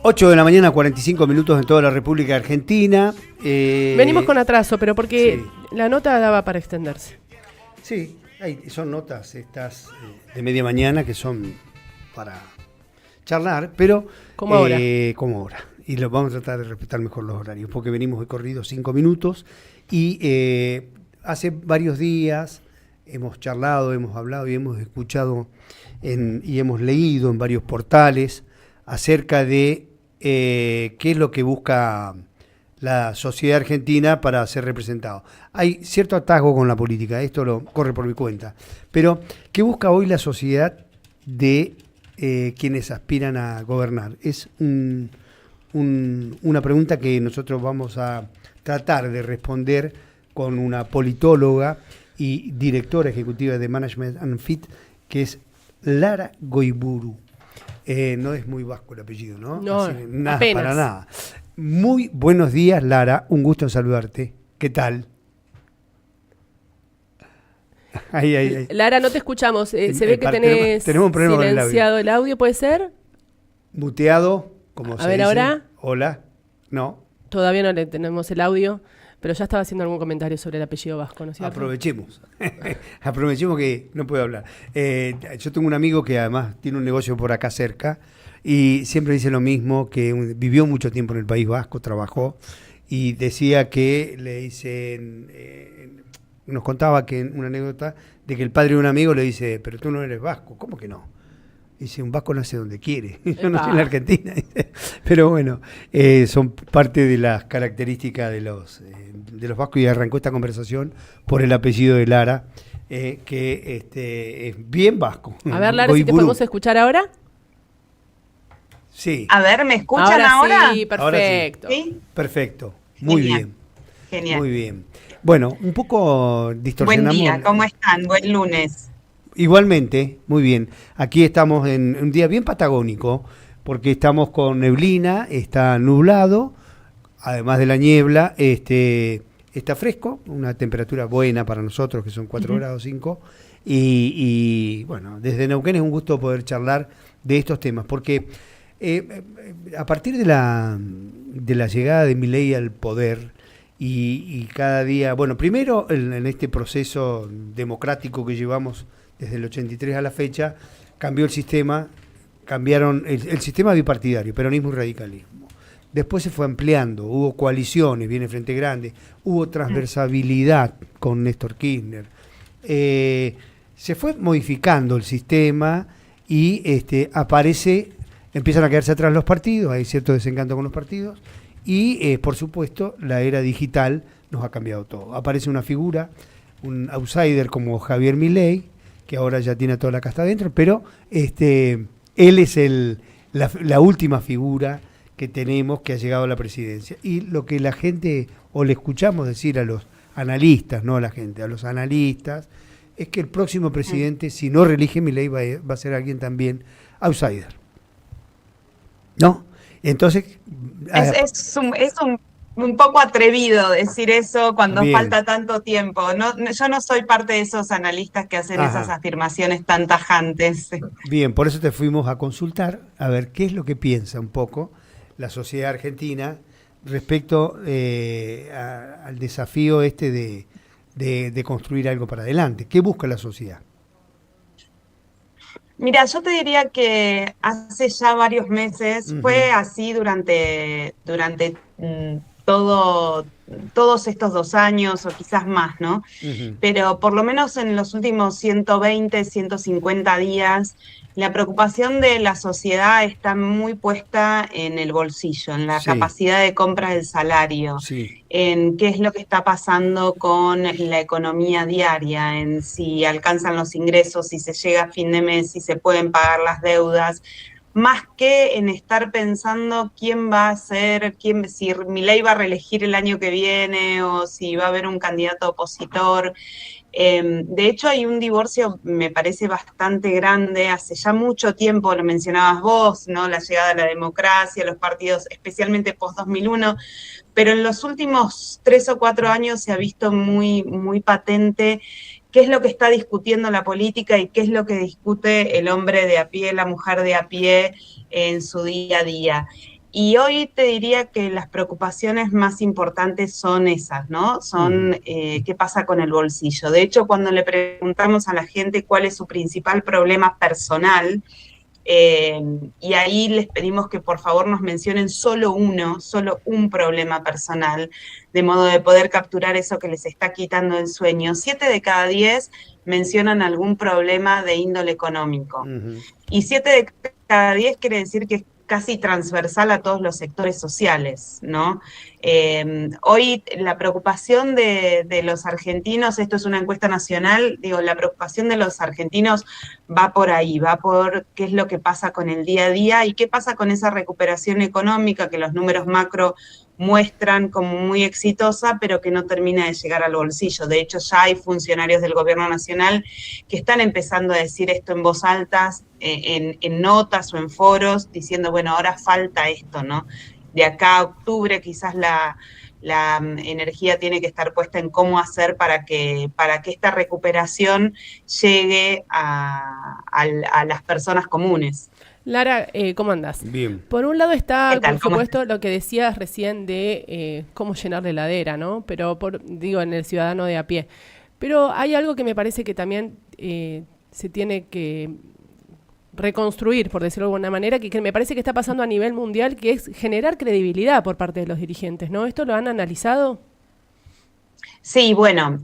8 de la mañana, 45 minutos en toda la República Argentina. Venimos con atraso, pero porque la nota daba para extenderse. Sí, son notas estas de media mañana que son para charlar, pero como ahora. Y vamos a tratar de respetar mejor los horarios, porque venimos de corrido 5 minutos y hace varios días hemos charlado, hemos hablado y hemos escuchado y hemos leído en varios portales acerca de qué es lo que busca la sociedad argentina para ser representado. Hay cierto atasgo con la política, esto lo corre por mi cuenta, pero ¿qué busca hoy la sociedad de quienes aspiran a gobernar? Es una pregunta que nosotros vamos a tratar de responder con una politóloga y directora ejecutiva de Management and Fit, que es Lara Goiburu. No es muy vasco el apellido, ¿no? No, así, nada, apenas. para nada. Muy buenos días, Lara. Un gusto en saludarte. ¿Qué tal? Ahí. Lara, no te escuchamos. Se ve que tenemos un problema silenciado el audio, ¿puede ser? Muteado, como se dice. A ver, ahora. Hola. No. Todavía no le tenemos el audio, pero ya estaba haciendo algún comentario sobre el apellido vasco, ¿no es cierto? Aprovechemos. Aprovechemos que no puedo hablar. Yo tengo un amigo que además tiene un negocio por acá cerca y siempre dice lo mismo, que vivió mucho tiempo en el País Vasco, trabajó y decía que le dicen, nos contaba que una anécdota de que el padre de un amigo le dice, pero tú no eres vasco, ¿cómo que no? Dice, un vasco nace donde quiere, yo no estoy en la Argentina. Pero bueno, son parte de las características de los vascos y arrancó esta conversación por el apellido de Lara, que es bien vasco. A ver, Lara, si te podemos escuchar ahora. Sí. A ver, ¿me escuchan ahora? Sí, perfecto. ¿Sí? Perfecto, muy Genial. bien. Genial. Muy bien. Bueno, un poco distorsionamos. Buen día, ¿cómo están? Buen lunes. Igualmente, muy bien. Aquí estamos en un día bien patagónico, porque estamos con neblina, está nublado, además de la niebla, está fresco, una temperatura buena para nosotros, que son 4 grados 5, y bueno, desde Neuquén es un gusto poder charlar de estos temas, porque a partir de la llegada de Milei al poder, y cada día, bueno, primero en este proceso democrático que llevamos desde el 83 a la fecha, cambió el sistema, cambiaron el sistema bipartidario, peronismo y radicalismo. Después se fue ampliando, hubo coaliciones, viene Frente Grande, hubo transversabilidad con Néstor Kirchner. Se fue modificando el sistema y empiezan a quedarse atrás los partidos, hay cierto desencanto con los partidos y, por supuesto, la era digital nos ha cambiado todo. Aparece una figura, un outsider como Javier Milei, que ahora ya tiene toda la casta adentro, pero él es la última figura que tenemos que ha llegado a la presidencia. Y lo que la gente, o le escuchamos decir a los analistas, no a la gente, a los analistas, es que el próximo presidente, si no reelige Milei, va a ser alguien también outsider. ¿No? Entonces... Es un poco atrevido decir eso cuando Bien. falta tanto tiempo. Yo no soy parte de esos analistas que hacen esas afirmaciones tan tajantes. Bien, por eso te fuimos a consultar, a ver qué es lo que piensa un poco la sociedad argentina respecto al desafío de construir algo para adelante. ¿Qué busca la sociedad? Mira, yo te diría que hace ya varios meses, fue así durante todos estos 2 años o quizás más, ¿no? Pero por lo menos en los últimos 120, 150 días, la preocupación de la sociedad está muy puesta en el bolsillo, en la capacidad de compra del salario, en qué es lo que está pasando con la economía diaria, en si alcanzan los ingresos, si se llega a fin de mes, si se pueden pagar las deudas, más que en estar pensando quién va a ser, si Milei va a reelegir el año que viene o si va a haber un candidato opositor. De hecho, hay un divorcio, me parece, bastante grande, hace ya mucho tiempo, lo mencionabas vos, ¿no? La llegada de la democracia, los partidos, especialmente post-2001, pero en los últimos 3 o 4 años se ha visto muy, muy patente qué es lo que está discutiendo la política y qué es lo que discute el hombre de a pie, la mujer de a pie en su día a día. Y hoy te diría que las preocupaciones más importantes son esas, ¿no? Son qué pasa con el bolsillo. De hecho, cuando le preguntamos a la gente cuál es su principal problema personal, y ahí les pedimos que por favor nos mencionen solo un problema personal, de modo de poder capturar eso que les está quitando el sueño. 7 de cada 10 mencionan algún problema de índole económico. Y 7 de cada 10 quiere decir que es casi transversal a todos los sectores sociales, ¿no? Hoy la preocupación de los argentinos, esto es una encuesta nacional, digo, la preocupación de los argentinos va por ahí, va por qué es lo que pasa con el día a día y qué pasa con esa recuperación económica que los números macro muestran como muy exitosa, pero que no termina de llegar al bolsillo. De hecho, ya hay funcionarios del gobierno nacional que están empezando a decir esto en voz alta, en notas o en foros, diciendo, bueno, ahora falta esto, ¿no? De acá a octubre quizás la energía tiene que estar puesta en cómo hacer para que esta recuperación llegue a las personas comunes. Lara, ¿cómo andás? Bien. Por un lado está, por supuesto, lo que decías recién de cómo llenar la heladera, ¿no? Pero, digo, en el ciudadano de a pie. Pero hay algo que me parece que también se tiene que reconstruir, por decirlo de alguna manera, que me parece que está pasando a nivel mundial, que es generar credibilidad por parte de los dirigentes, ¿no? ¿Esto lo han analizado? Sí, bueno,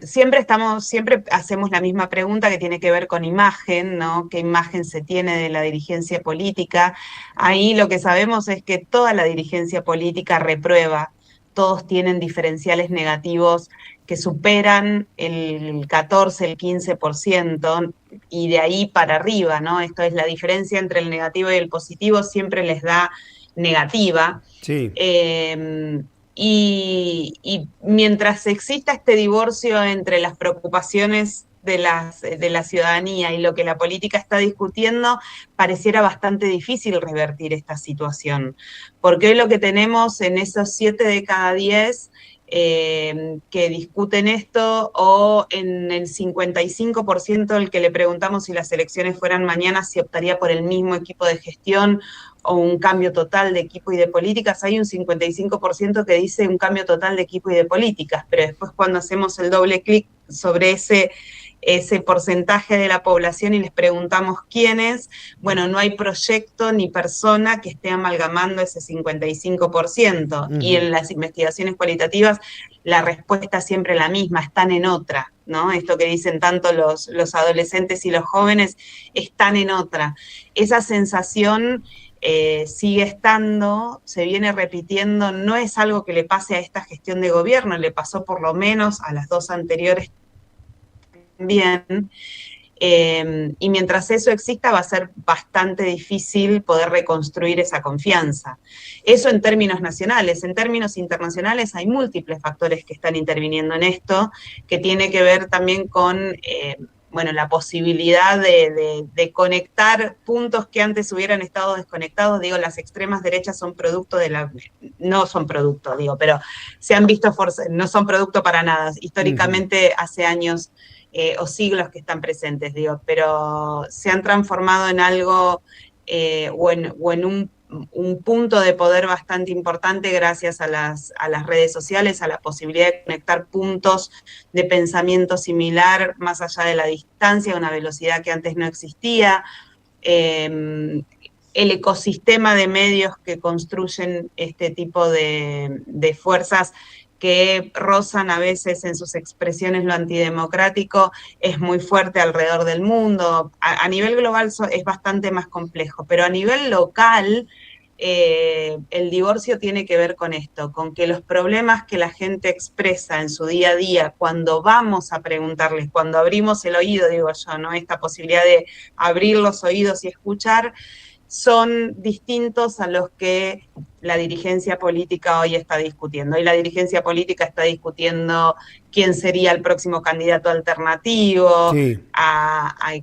siempre hacemos la misma pregunta que tiene que ver con imagen, ¿no? ¿Qué imagen se tiene de la dirigencia política? Ahí lo que sabemos es que toda la dirigencia política reprueba, todos tienen diferenciales negativos que superan el 14, el 15%, y de ahí para arriba, ¿no? Esto es la diferencia entre el negativo y el positivo, siempre les da negativa. Sí. Y mientras exista este divorcio entre las preocupaciones de la ciudadanía y lo que la política está discutiendo, pareciera bastante difícil revertir esta situación. Porque hoy lo que tenemos en esos 7 de cada 10 que discuten esto, o en el 55% el que le preguntamos si las elecciones fueran mañana, si optaría por el mismo equipo de gestión o un cambio total de equipo y de políticas, hay un 55% que dice un cambio total de equipo y de políticas, pero después cuando hacemos el doble clic sobre ese porcentaje de la población y les preguntamos quiénes, bueno, no hay proyecto ni persona que esté amalgamando ese 55%. Y en las investigaciones cualitativas la respuesta es siempre la misma, están en otra, ¿no? Esto que dicen tanto los adolescentes y los jóvenes, están en otra. Esa sensación sigue estando, se viene repitiendo, no es algo que le pase a esta gestión de gobierno, le pasó por lo menos a las dos anteriores también, y mientras eso exista va a ser bastante difícil poder reconstruir esa confianza. Eso en términos nacionales. En términos internacionales hay múltiples factores que están interviniendo en esto, que tiene que ver también con la posibilidad de conectar puntos que antes hubieran estado desconectados. Digo, las extremas derechas son producto no son producto, digo, pero se han visto no son producto para nada. Históricamente hace años o siglos que están presentes, digo, pero se han transformado en algo o en un punto de poder bastante importante gracias a las redes sociales, a la posibilidad de conectar puntos de pensamiento similar más allá de la distancia, a una velocidad que antes no existía. El ecosistema de medios que construyen este tipo de fuerzas que rozan a veces en sus expresiones lo antidemocrático, es muy fuerte alrededor del mundo. A nivel global es bastante más complejo, pero a nivel local el divorcio tiene que ver con esto, con que los problemas que la gente expresa en su día a día, cuando vamos a preguntarles, cuando abrimos el oído, digo yo, ¿no? Esta posibilidad de abrir los oídos y escuchar, son distintos a los que la dirigencia política hoy está discutiendo. Hoy la dirigencia política está discutiendo quién sería el próximo candidato alternativo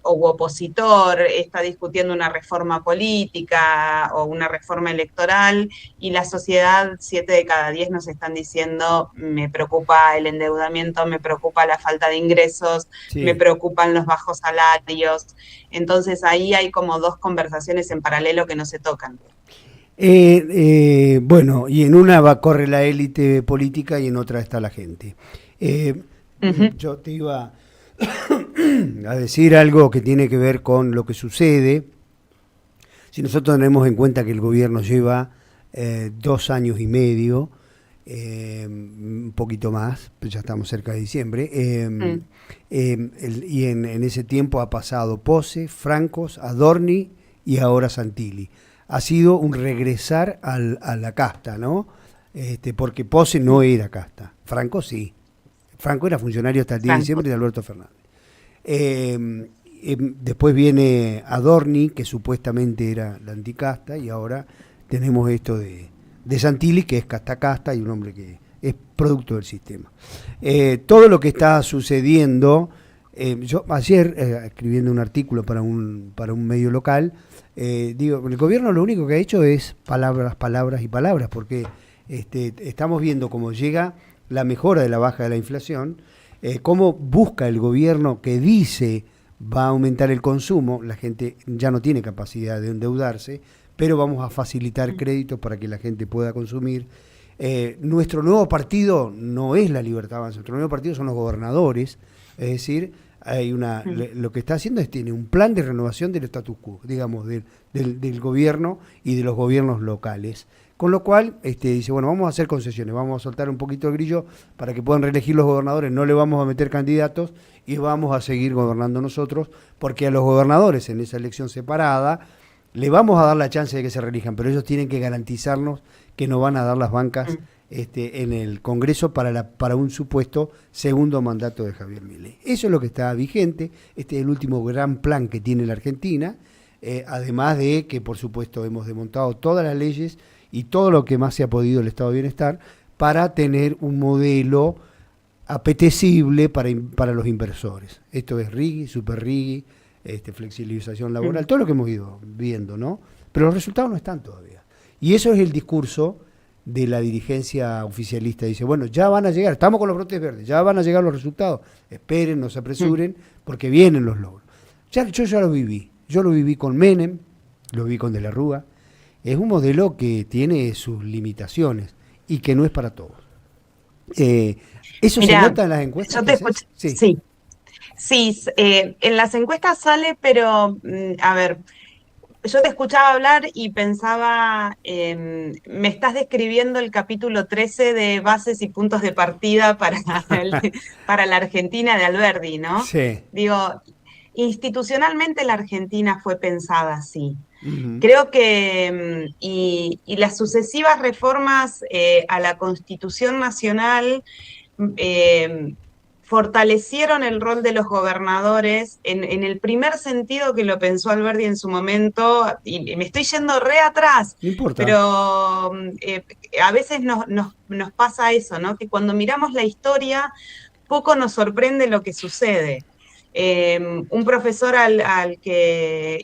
o opositor, está discutiendo una reforma política o una reforma electoral, y la sociedad, 7 de cada 10 nos están diciendo, me preocupa el endeudamiento, me preocupa la falta de ingresos, me preocupan los bajos salarios. Entonces ahí hay como dos conversaciones en paralelo que no se tocan. Bueno, y en una corre la élite política y en otra está la gente. Yo te iba a decir algo que tiene que ver con lo que sucede. Si nosotros tenemos en cuenta que el gobierno lleva 2 años y medio, un poquito más, pues ya estamos cerca de diciembre, y en ese tiempo ha pasado Pose, Francos, Adorni y ahora Santilli. Ha sido un regresar a la casta, ¿no? Porque Pose no era casta, Franco sí. Franco era funcionario hasta el 10 de diciembre de Alberto Fernández. Después viene Adorni, que supuestamente era la anticasta, y ahora tenemos esto de Santilli, que es casta y un hombre que es producto del sistema. Todo lo que está sucediendo, yo ayer, escribiendo un artículo para un medio local, digo, el gobierno lo único que ha hecho es palabras, porque estamos viendo cómo llega la mejora de la baja de la inflación, cómo busca el gobierno que dice va a aumentar el consumo, la gente ya no tiene capacidad de endeudarse, pero vamos a facilitar créditos para que la gente pueda consumir. Nuestro nuevo partido no es la Libertad Avanza, nuestro nuevo partido son los gobernadores, es decir, lo que está haciendo es tiene un plan de renovación del status quo, digamos, del gobierno y de los gobiernos locales. Con lo cual, dice, bueno, vamos a hacer concesiones, vamos a soltar un poquito el grillo para que puedan reelegir los gobernadores, no le vamos a meter candidatos y vamos a seguir gobernando nosotros, porque a los gobernadores en esa elección separada le vamos a dar la chance de que se reelijan, pero ellos tienen que garantizarnos que no van a dar las bancas en el Congreso para un supuesto segundo mandato de Javier Milei. Eso es lo que está vigente, este es el último gran plan que tiene la Argentina, además de que, por supuesto, hemos desmontado todas las leyes y todo lo que más se ha podido el Estado de Bienestar para tener un modelo apetecible para los inversores. Esto es RIGI, Super RIGI, flexibilización laboral, todo lo que hemos ido viendo, ¿no? Pero los resultados no están todavía. Y eso es el discurso de la dirigencia oficialista. Dice, bueno, ya van a llegar, estamos con los brotes verdes, ya van a llegar los resultados, esperen, no se apresuren, porque vienen los logros. Yo ya lo viví, yo lo viví con Menem, lo viví con De la Rúa. Es un modelo que tiene sus limitaciones y que no es para todos. ¿Eso Mirá, se nota en las encuestas? Yo te escucho, sí, en las encuestas sale, pero, a ver, yo te escuchaba hablar y pensaba, me estás describiendo el capítulo 13 de Bases y Puntos de Partida para la Argentina de Alberdi, ¿no? Sí. Digo, institucionalmente la Argentina fue pensada así. Uh-huh. Creo que, y las sucesivas reformas a la Constitución Nacional fortalecieron el rol de los gobernadores en el primer sentido que lo pensó Alberdi en su momento, y me estoy yendo re atrás, no importa. Pero a veces nos pasa eso, ¿no? Que cuando miramos la historia, poco nos sorprende lo que sucede. Un profesor al que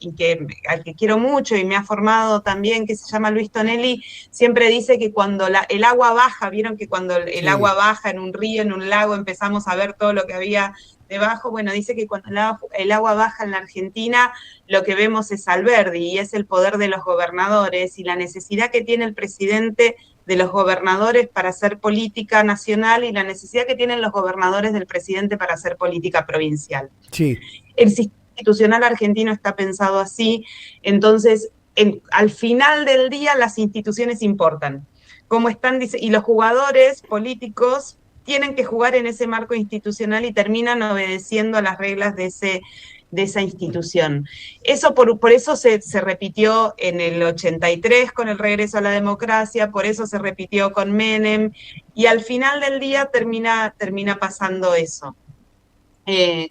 quiero mucho y me ha formado también, que se llama Luis Tonelli, siempre dice que cuando el agua baja, vieron que cuando el agua baja en un río, en un lago, empezamos a ver todo lo que había debajo. Bueno, dice que cuando el agua baja en la Argentina, lo que vemos es Alberdi, y es el poder de los gobernadores y la necesidad que tiene el presidente de los gobernadores para hacer política nacional y la necesidad que tienen los gobernadores del presidente para hacer política provincial. Sí. El sistema institucional argentino está pensado así, entonces al final del día las instituciones importan. Como están, y los jugadores políticos tienen que jugar en ese marco institucional y terminan obedeciendo a las reglas de esa institución. Eso por eso se repitió en el 83 con el regreso a la democracia, por eso se repitió con Menem, y al final del día termina pasando eso.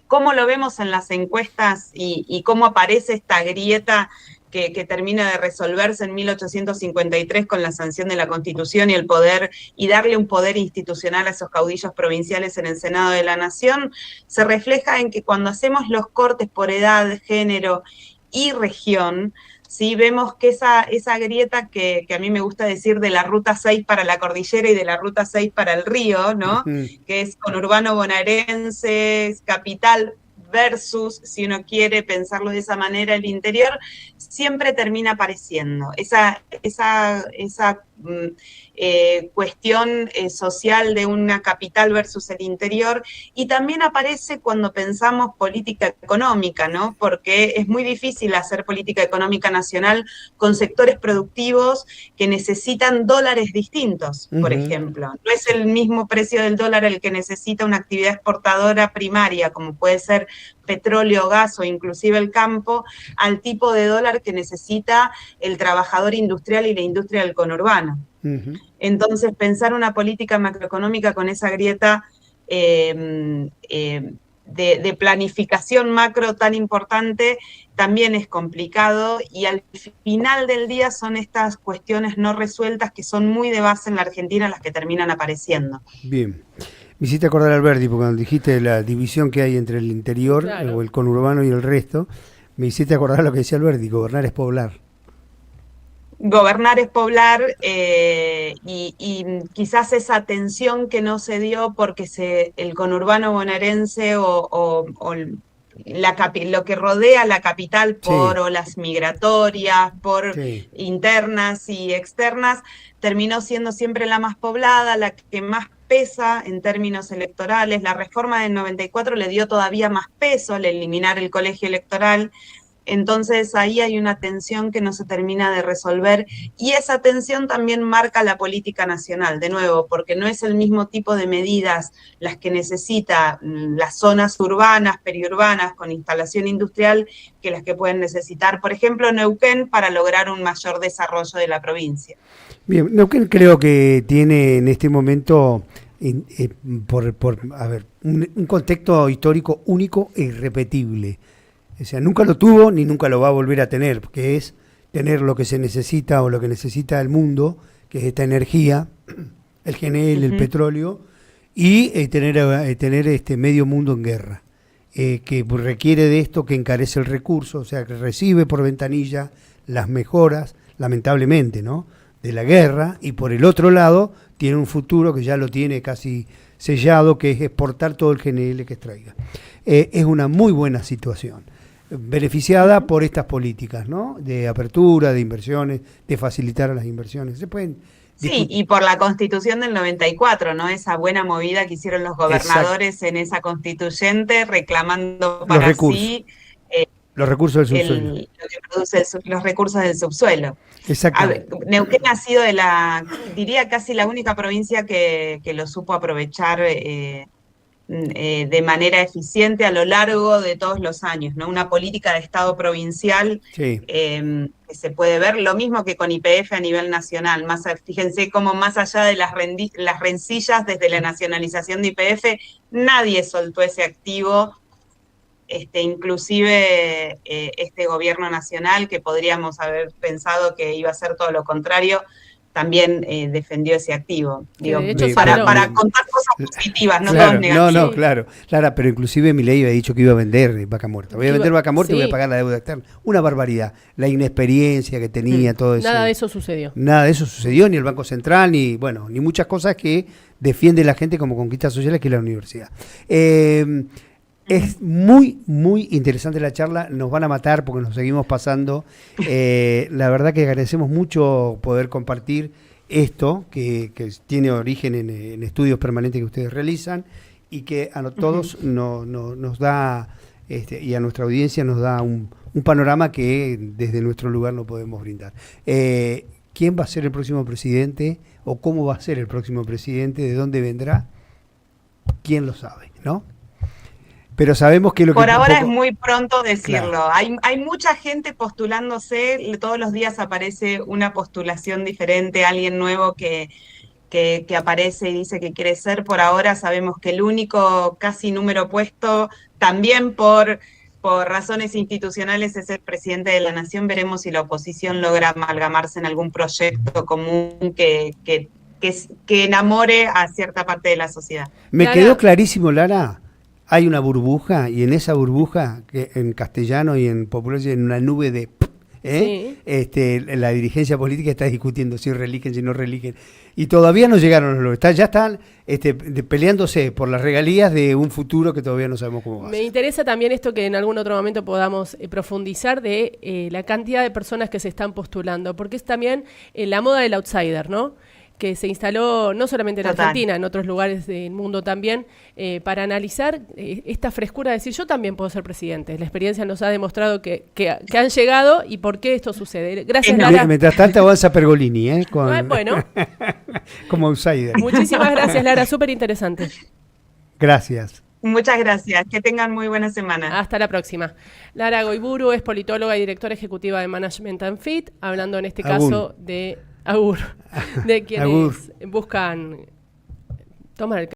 ¿Cómo lo vemos en las encuestas y cómo aparece esta grieta que termina de resolverse en 1853 con la sanción de la Constitución y darle un poder institucional a esos caudillos provinciales en el Senado de la Nación? Se refleja en que cuando hacemos los cortes por edad, género y región, ¿sí? Vemos que esa grieta que a mí me gusta decir de la Ruta 6 para la cordillera y de la Ruta 6 para el río, ¿no? Que es conurbano bonaerense, capital, versus, si uno quiere pensarlo de esa manera, el interior, siempre termina apareciendo. Esa cuestión social de una capital versus el interior, y también aparece cuando pensamos política económica, ¿no? Porque es muy difícil hacer política económica nacional con sectores productivos que necesitan dólares distintos, por ejemplo. No es el mismo precio del dólar el que necesita una actividad exportadora primaria, como puede ser petróleo, gas o inclusive el campo, al tipo de dólar que necesita el trabajador industrial y la industria del conurbano. Entonces, pensar una política macroeconómica con esa grieta de planificación macro tan importante también es complicado, y al final del día son estas cuestiones no resueltas que son muy de base en la Argentina las que terminan apareciendo. Bien. Me hiciste acordar, Alberti, porque cuando dijiste la división que hay entre el interior, claro, o el conurbano y el resto, me hiciste acordar lo que decía Alberti: gobernar es poblar. Gobernar es poblar, y quizás esa tensión que no se dio porque el conurbano bonaerense o lo que rodea la capital por sí, olas migratorias, por sí, internas y externas, terminó siendo siempre la más poblada, la que más pesa en términos electorales. La reforma del 94 le dio todavía más peso al eliminar el colegio electoral. Entonces ahí hay una tensión que no se termina de resolver, y esa tensión también marca la política nacional, de nuevo, porque no es el mismo tipo de medidas las que necesita las zonas urbanas, periurbanas, con instalación industrial, que las que pueden necesitar, por ejemplo, Neuquén, para lograr un mayor desarrollo de la provincia. Bien, Neuquén creo que tiene en este momento un contexto histórico único e irrepetible. O sea, nunca lo tuvo ni nunca lo va a volver a tener, porque es tener lo que se necesita o lo que necesita el mundo, que es esta energía, el GNL, el petróleo, y tener este medio mundo en guerra, que requiere de esto, que encarece el recurso, o sea, que recibe por ventanilla las mejoras, lamentablemente, ¿no?, de la guerra, y por el otro lado tiene un futuro que ya lo tiene casi sellado, que es exportar todo el GNL que extraiga. Es una muy buena situación, beneficiada por estas políticas, ¿no?, de apertura, de inversiones, de facilitar a las inversiones. Se pueden sí, y por la Constitución del 94, ¿no? Esa buena movida que hicieron los gobernadores, exacto, en esa constituyente, reclamando para sí los recursos del subsuelo. Lo que produce los recursos del subsuelo. Exacto. Neuquén ha sido diría casi la única provincia que lo supo aprovechar de manera eficiente a lo largo de todos los años, ¿no? Una política de Estado provincial, sí, que se puede ver, lo mismo que con YPF a nivel nacional. Fíjense cómo más allá de las rencillas desde la nacionalización de YPF, nadie soltó ese activo, inclusive este gobierno nacional, que podríamos haber pensado que iba a ser todo lo contrario, también defendió ese activo. Digo, de hecho, para contar cosas positivas, no claro, todas negativas. No, claro, Clara, pero inclusive Milei había dicho que iba a vender Vaca Muerta. Voy a vender Vaca Muerta, sí, y voy a pagar la deuda externa. Una barbaridad. La inexperiencia que tenía, todo eso. Nada de eso sucedió. Nada de eso sucedió, ni el Banco Central, ni muchas cosas que defiende la gente como conquistas sociales, que es la universidad. Es muy, muy interesante la charla. Nos van a matar porque nos seguimos pasando. La verdad que agradecemos mucho poder compartir esto, que tiene origen en estudios permanentes que ustedes realizan, y que a todos nos da, y a nuestra audiencia nos da un panorama que desde nuestro lugar no podemos brindar. ¿Quién va a ser el próximo presidente? ¿O cómo va a ser el próximo presidente? ¿De dónde vendrá? ¿Quién lo sabe, no? Pero sabemos que por ahora es muy pronto decirlo. Claro. Hay mucha gente postulándose, todos los días aparece una postulación diferente, alguien nuevo que aparece y dice que quiere ser. Por ahora sabemos que el único casi número puesto, también por razones institucionales, es el presidente de la Nación. Veremos si la oposición logra amalgamarse en algún proyecto común que enamore a cierta parte de la sociedad. Me quedó clarísimo, Lara. Hay una burbuja, y en esa burbuja, que en castellano y en popular, en una nube de La dirigencia política está discutiendo si religen, si no religen, y todavía no llegaron a los logros. Ya están peleándose por las regalías de un futuro que todavía no sabemos cómo va a ser. Me interesa también esto que en algún otro momento podamos profundizar de la cantidad de personas que se están postulando, porque es también la moda del outsider, ¿no? Que se instaló no solamente en Argentina, en otros lugares del mundo también, para analizar esta frescura de decir, yo también puedo ser presidente. La experiencia nos ha demostrado que han llegado y por qué esto sucede. Gracias, Lara. Mientras tanto avanza Pergolini, bueno. Como outsider. Muchísimas gracias, Lara, súper interesante. Gracias. Muchas gracias, que tengan muy buena semana. Hasta la próxima. Lara Goiburu es politóloga y directora ejecutiva de Management and Fit, hablando en este caso de... de quienes buscan tomar el